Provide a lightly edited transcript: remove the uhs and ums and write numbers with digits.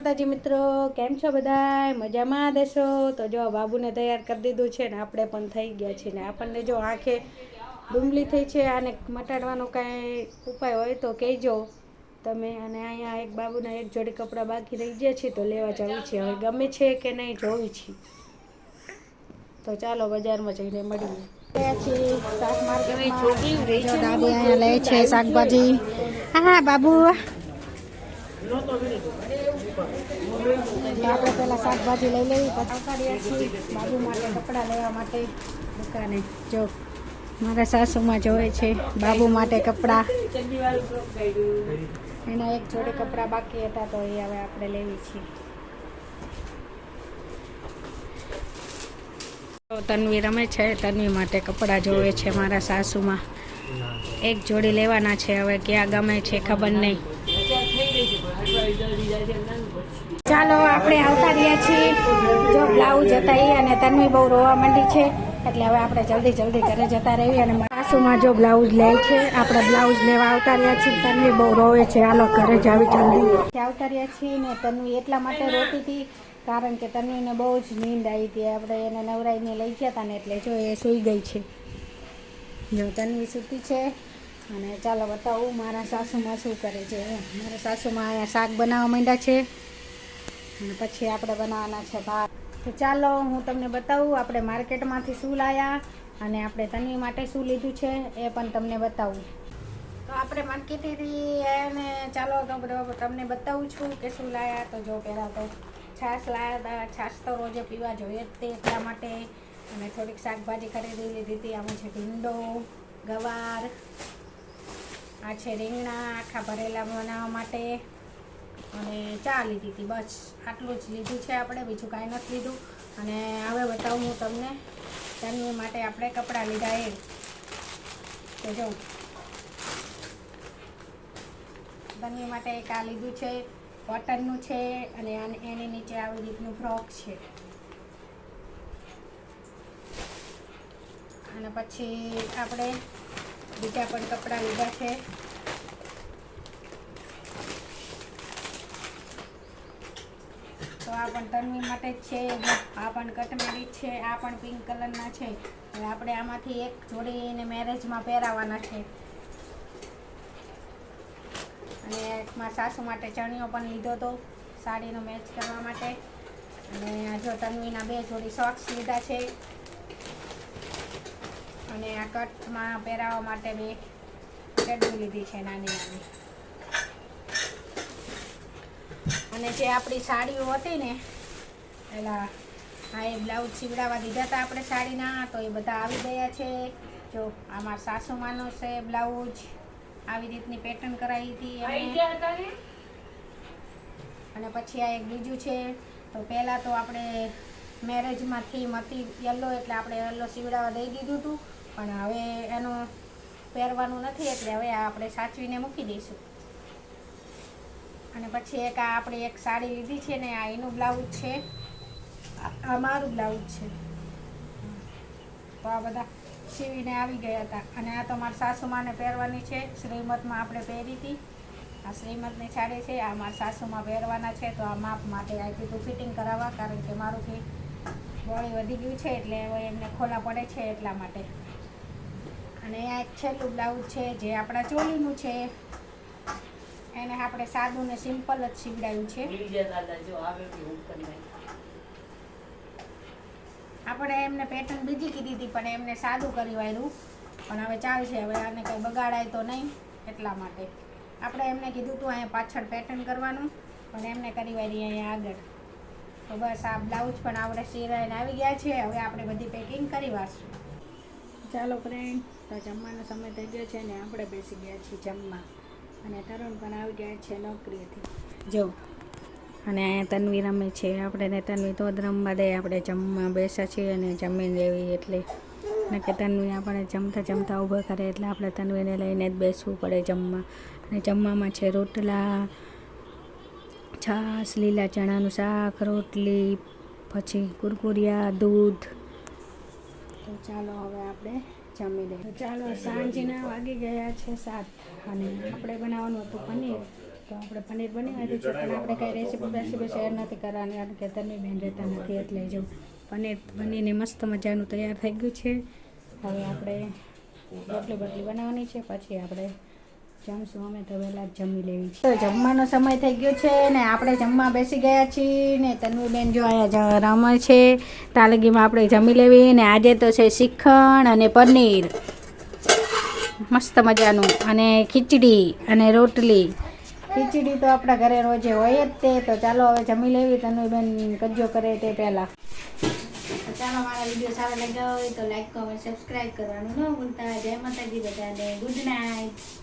માતાજી મિત્રો, કેમ છો બધા? મજામાં દેશો? તો જો બાબુને તૈયાર કરી દીધું છે ને આપણે પણ થઈ ગયા છીએ ને આપણને જો આંખે ડુંગળી થઈ છે. આને મટાડવાનો કાંઈ ઉપાય હોય તો કહેજો તમે. અને અહીંયા એક બાબુના એક જોડી કપડાં બાકી રહી ગયા છે તો લેવા જવું છે. હવે ગમે છે કે નહીં જોવી છે. તો ચાલો બજારમાં જઈને મળીએ. શાક માર્કેટમાં દાદી અહીંયા લે છે શાકભાજી. હા બાબુ, આપણે પેલા શાકભાજી લઈ લેવી, પછી આવતા છીએ બાબુ માટે કપડાં લેવા માટે દુકાને. જો મારા સાસુમાં જોવે છે બાબુ માટે કપડાં. એના એક જોડે કપડાં બાકી હતા તો એ હવે આપણે લેવી છીએ. તન્વી રમે છે, તન્વી માટે કપડાં જોવે છે મારા સાસુમાં. એક જોડી લેવાના છે, હવે ક્યાં ગમે છે ખબર નહીં. ચાલો આપણે આવતા રહ્યા છીએ. જો બ્લાઉઝ હતા એ, અને તન્વી બહુ રોવા માંડી છે એટલે હવે આપણે જલ્દી ઘરે જતા રહીએ. અને સાસુમાં જો બ્લાઉઝ લે છે, આપણે બ્લાઉઝ લેવા આવતા રહ્યા છીએ. તન્વી બહુ રોવે છે, હાલો ઘરે જાવી જલ્દી આવતા રહ્યા છીએ. ને તન્વી એટલા માટે રોતી હતી કારણ કે તન્વીને બહુ જ નીંદ આવી હતી. આપણે એને નવરાઈને લઈ ગયા હતા ને એટલે જો એ સૂઈ ગઈ છે. જો તન્વી સૂતી છે. અને ચાલો બતાવું મારા સાસુમાં શું કરે છે. મારા સાસુમાં અહીંયા શાક બનાવવા માંડ્યા છે અને પછી આપણે બનાવવાના છે ભાત. તો ચાલો હું તમને બતાવું આપણે માર્કેટમાંથી શું લાવ્યા અને આપણે તન્વી માટે શું લીધું છે એ પણ તમને બતાવું. તો આપણે માર્કેટથી અને ચાલો તમને બતાવું છું કે શું લાવ્યા. તો જો પહેલાં તો છાશ લાવ્યા હતા. છાશ તો રોજે પીવા જોઈએ જ તે એટલા માટે. અને થોડીક શાકભાજી ખરીદી લીધી હતી. આમાં છે ભીંડો, ગવાર, આ છે રીંગણા આખા ભરેલા બનાવવા માટે, અને ચા લીધી હતી. બસ આટલું જ લીધું છે આપણે, બીજું કાંઈ નથી લીધું. અને હવે બતાવું હું તમને તન્વી માટે આપણે કપડાં લીધા એ. તો જો તન્વી માટે એક આ લીધું છે, કોટનનું છે. અને એની નીચે આવી રીતનું ફ્રોક છે. અને પછી આપણે બીજા પણ કપડાં લીધા છે. તો આ પણ તન્વી માટે જ છે. આ પણ કટમેરી છે. આ પણ પિંક કલરના છે. હવે આપણે આમાંથી એક જોડીને મેરેજમાં પહેરાવાના છે. અને મારા સાસુ માટે ચણિયો પણ લીધો હતો સાડીનો મેચ કરવા માટે. અને જો તન્વીના બે જોડી સોક્સ લીધા છે. અને આ કટમાં પહેરાવવા માટે બે ચડ્ડી લીધી છે નાની નાની. અને જે આપણી સાડીઓ હતી ને પેલા આ એ બ્લાઉઝ સીવડાવવા દીધા હતા આપણે સાડીના, તો એ બધા આવી ગયા છે. જો આ મારા સાસુમાનો છે બ્લાઉઝ, આવી રીતની પેટર્ન કરાવી હતી. અને પછી આ એક બીજું છે. તો પહેલાં તો આપણે મેરેજમાં થીમ હતી યલો એટલે આપણે યલો સીવડાવવા દઈ દીધું હતું, પણ હવે એનું પહેરવાનું નથી એટલે હવે આપણે સાચવીને મૂકી દઈશું. અને પછી એક આ આપણે એક સાડી લીધી છે ને, આ એનું બ્લાઉઝ છે, આ મારું બ્લાઉઝ છે. તો આ બધા સીવીને આવી ગયા હતા. અને આ તો મારા સાસુમાને પહેરવાની છે. શ્રીમતમાં આપણે પહેરી હતી. આ શ્રીમતની સાડી છે. આ મારા સાસુમાં પહેરવાના છે. તો આ માપ માટે આપી હતું ફિટિંગ કરાવવા, કારણ કે મારું કે બોડી વધી ગયું છે એટલે હવે એમને ખોલા પડે છે એટલા માટે. અને આ એક છેલ્લું બ્લાઉઝ છે જે આપણા ચોલીનું છે. એને આપણે સાદું ને સિમ્પલ જ સીવડાવ્યું છે. આપણે એમને પેટર્ન બીજી કીધી હતી પણ એમને સાદું કરી વાળ્યું, પણ હવે ચાલશે. હવે આને કંઈ બગાડાય તો નહીં એટલા માટે આપણે એમને કીધું હતું અહીંયા પાછળ પેટર્ન કરવાનું, પણ એમને કરી વાળી અહીંયા આગળ. તો બસ આ બ્લાઉઝ પણ આપણે સીરાઈને આવી ગયા છે. હવે આપણે બધી પેકિંગ કરી વાળશું. ચાલો ફ્રેન્ડ, તો જમવાનો સમય થઈ ગયો છે ને આપણે બેસી ગયા છીએ જમવા. અને તરુણ પણ આવી ગયા છે નોકરીએથી. જો અને અહીંયા તન્વી રમે છે. આપણે તન્વી તો જ રમવા દે, આપણે જમવા બેસા છીએ અને જમીન લેવી એટલે. ને કે તન્વી આપણે જમતા ઊભા કરે એટલે આપણે તન્વીને લઈને જ બેસવું પડે જમવા. અને જમવામાં છે રોટલા, છાશ, લીલા ચણાનું શાક, રોટલી, પછી કુરકુરિયા, દૂધ. તો ચાલો હવે આપણે જમી લઈએ. તો ચાલો સાંજના વાગી ગયા છે 7 અને આપણે બનાવવાનું હતું પનીર. તો આપણે પનીર બની આવ્યું છે પણ આપણે કાંઈ રેસીપી શેર નથી કરવાની કારણ કે તન્વી બેન રહેતા નથી એટલે જો પનીર બનીને મસ્ત મજાનું તૈયાર થઈ ગયું છે. હવે આપણે રોટલી બોટલી બનાવવાની છે પછી આપણે જમશું. અમે તો વહેલા જ જમી લેવી છે. તો જમવાનો સમય થઈ ગયો છે ને આપણે જમવા બેસી ગયા છીએ ને તન્વી બેન જો અહીંયા રમે છે. તાલગીમાં આપણે જમી લેવી ને આજે તો છે શ્રીખંડ અને પનીર મસ્ત મજાનું અને ખીચડી અને રોટલી. ખીચડી તો આપણા ઘરે રોજે હોય જ તે. તો ચાલો હવે જમી લેવી. તન્વી બેન કજ્જો કરે તે પહેલાં. ચાલો મારા વિડીયો સારો લાગ્યો હોય તો લાઈક કમેન્ટ સબસ્ક્રાઈબ કરવાનું ન ભૂલતા. જય માતાજી બધાને. Good night.